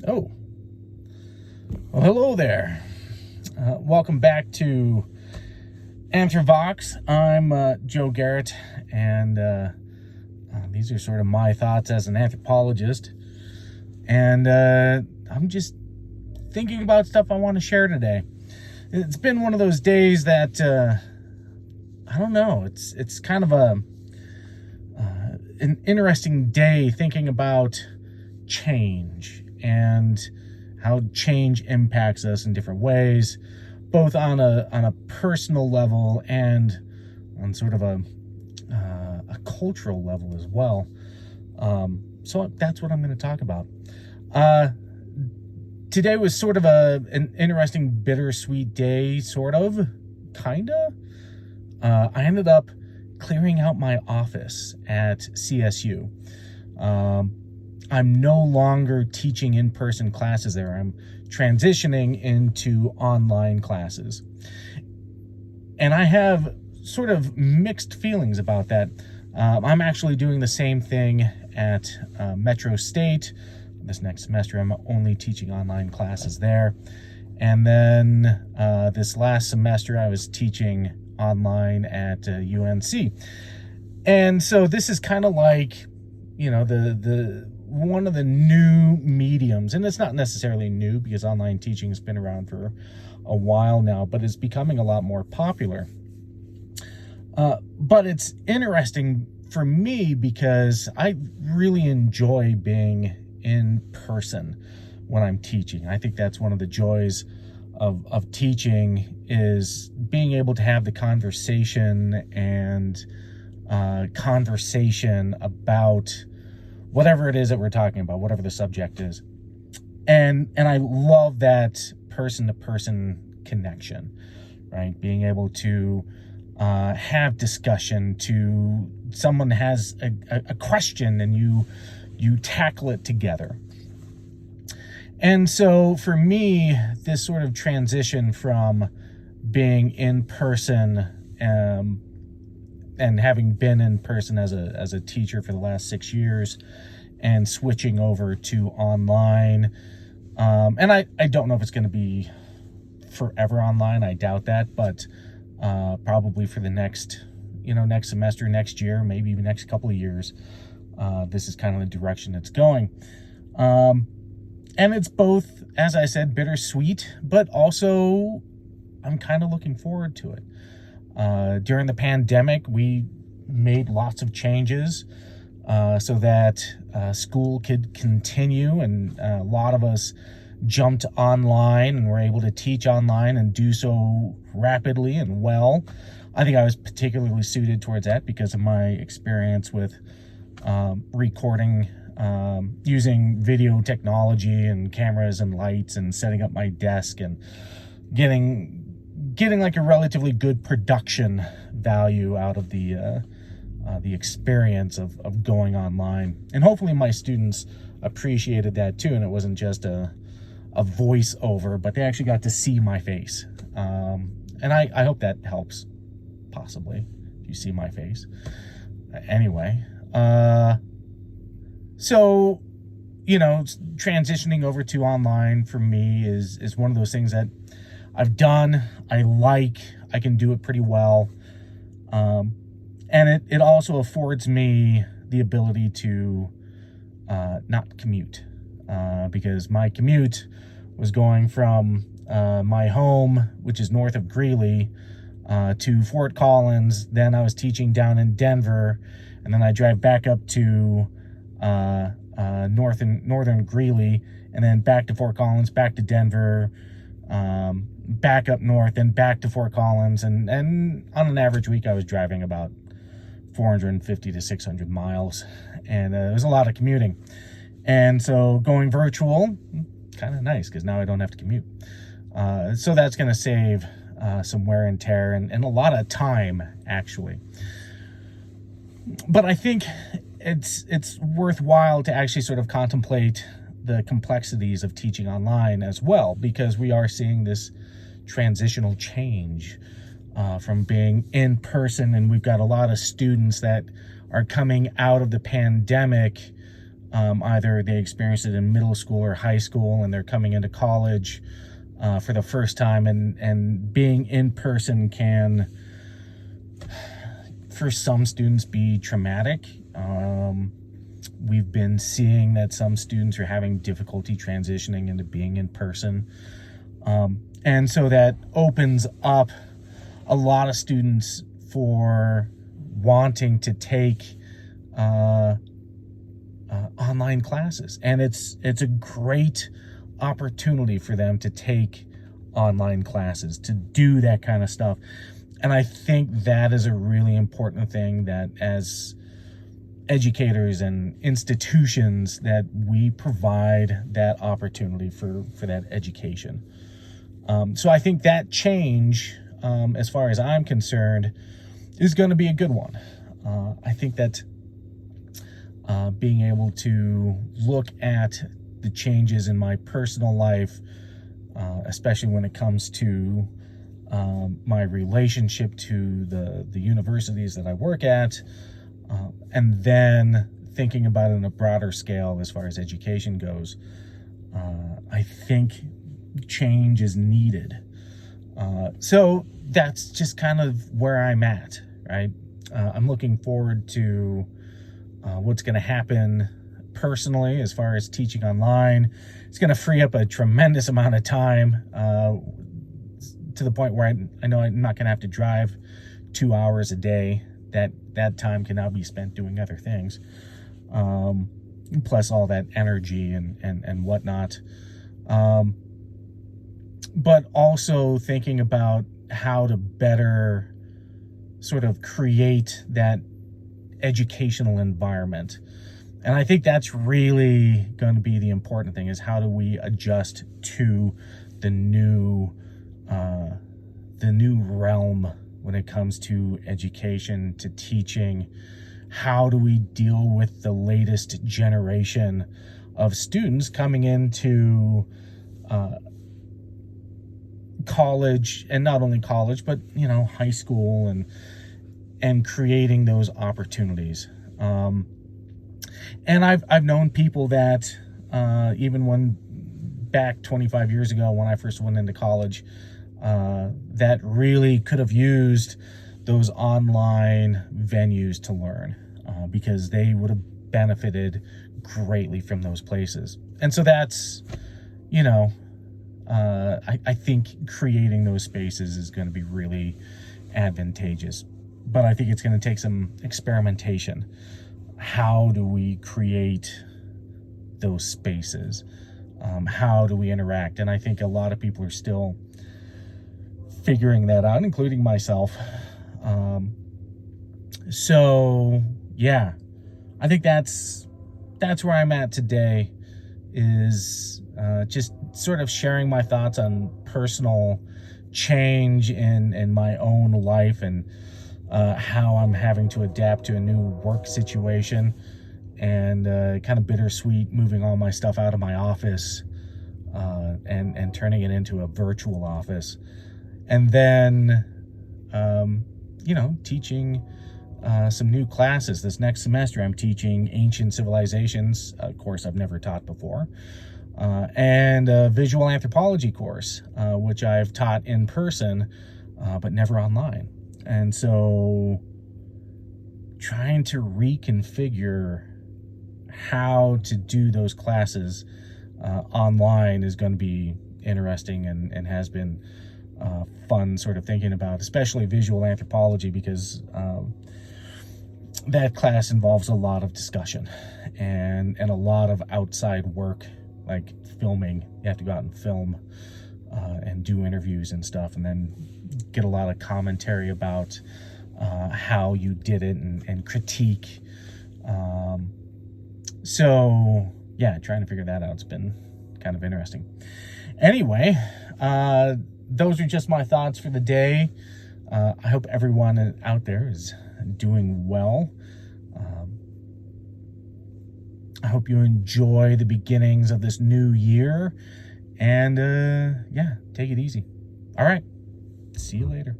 Oh, well, hello there. Welcome back to Anthrovox. I'm Joe Garrett, and these are sort of my thoughts as an anthropologist. And I'm just thinking about stuff I want to share today. It's been one of those days that I don't know. It's kind of an interesting day thinking about change and how change impacts us in different ways, both on a personal level and on sort of a cultural level as well. So that's what I'm going to talk about. Today was sort of an interesting, bittersweet day, sort of, kinda. I ended up clearing out my office at CSU. I'm no longer teaching in-person classes there. I'm transitioning into online classes. And I have sort of mixed feelings about that. I'm actually doing the same thing at Metro State. This next semester, I'm only teaching online classes there. And then this last semester, I was teaching online at UNC. And so this is kind of like, the one of the new mediums, and it's not necessarily new because online teaching has been around for a while now, but it's becoming a lot more popular. But it's interesting for me because I really enjoy being in person when I'm teaching. I think that's one of the joys of teaching, is being able to have the conversation and conversation about whatever it is that we're talking about, whatever the subject is. And I love that person-to-person connection, right? Being able to have discussion, to someone has a question and you tackle it together. And so for me, this sort of transition from being in person and having been in person as a teacher for the last 6 years and switching over to online. And I don't know if it's going to be forever online. I doubt that, but probably for the next semester, next year, maybe even next couple of years, this is kind of the direction it's going. And it's both, as I said, bittersweet, but also I'm kind of looking forward to it. During the pandemic, we made lots of changes so that school could continue, and a lot of us jumped online and were able to teach online and do so rapidly and well. I think I was particularly suited towards that because of my experience with recording, using video technology and cameras and lights and setting up my desk and getting like a relatively good production value out of the experience of going online. And hopefully my students appreciated that too, and it wasn't just a voiceover, but they actually got to see my face. And I hope that helps, possibly, if you see my face. Anyway, so, transitioning over to online for me is one of those things that I've done. I can do it pretty well. And it also affords me the ability to not commute. Because my commute was going from my home, which is north of Greeley, to Fort Collins. Then I was teaching down in Denver, and then I drive back up to northern Greeley, and then back to Fort Collins, back to Denver, back up north, and back to Fort Collins. And on an average week, I was driving about 450 to 600 miles, and it was a lot of commuting. And so going virtual, kind of nice, because now I don't have to commute. So that's going to save some wear and tear and a lot of time, actually. But I think it's worthwhile to actually sort of contemplate the complexities of teaching online as well, because we are seeing this transitional change from being in person, and we've got a lot of students that are coming out of the pandemic Either they experienced it in middle school or high school and they're coming into college for the first time, and being in person can, for some students, be traumatic. We've been seeing that some students are having difficulty transitioning into being in person. And so that opens up a lot of students for wanting to take online classes. And it's a great opportunity for them to take online classes, to do that kind of stuff. And I think that is a really important thing, that as educators and institutions, that we provide that opportunity for that education. So I think that change, as far as I'm concerned, is going to be a good one. I think that being able to look at the changes in my personal life, especially when it comes to my relationship to the universities that I work at, and then thinking about it on a broader scale as far as education goes, I think change is needed. So that's just kind of where I'm at, right? I'm looking forward to what's going to happen personally as far as teaching online. It's going to free up a tremendous amount of time, to the point where I know I'm not going to have to drive 2 hours a day. That time can now be spent doing other things, plus all that energy and whatnot. But also thinking about how to better sort of create that educational environment. And I think that's really going to be the important thing, is how do we adjust to the new realm when it comes to education, to teaching. How do we deal with the latest generation of students coming into college, and not only college, but high school, and creating those opportunities. And I've known people that even when back 25 years ago when I first went into college, that really could have used those online venues to learn, because they would have benefited greatly from those places. And so that's, I think creating those spaces is going to be really advantageous. But I think it's going to take some experimentation. How do we create those spaces? How do we interact? And I think a lot of people are still figuring that out, including myself. So yeah, I think that's where I'm at today, is just sort of sharing my thoughts on personal change in my own life, and how I'm having to adapt to a new work situation, and kind of bittersweet moving all my stuff out of my office and turning it into a virtual office. And then, teaching some new classes. This next semester, I'm teaching Ancient Civilizations, a course I've never taught before, and a Visual Anthropology course, which I've taught in person, but never online. And so trying to reconfigure how to do those classes online is going to be interesting, and has been fun sort of thinking about, especially Visual Anthropology, because that class involves a lot of discussion and a lot of outside work, like filming. You have to go out and film and do interviews and stuff, and then get a lot of commentary about how you did it, and critique. So yeah, trying to figure that out. It's been kind of interesting. Anyway, those are just my thoughts for the day. I hope everyone out there is doing well. I hope you enjoy the beginnings of this new year, and yeah, take it easy. All right, see you later.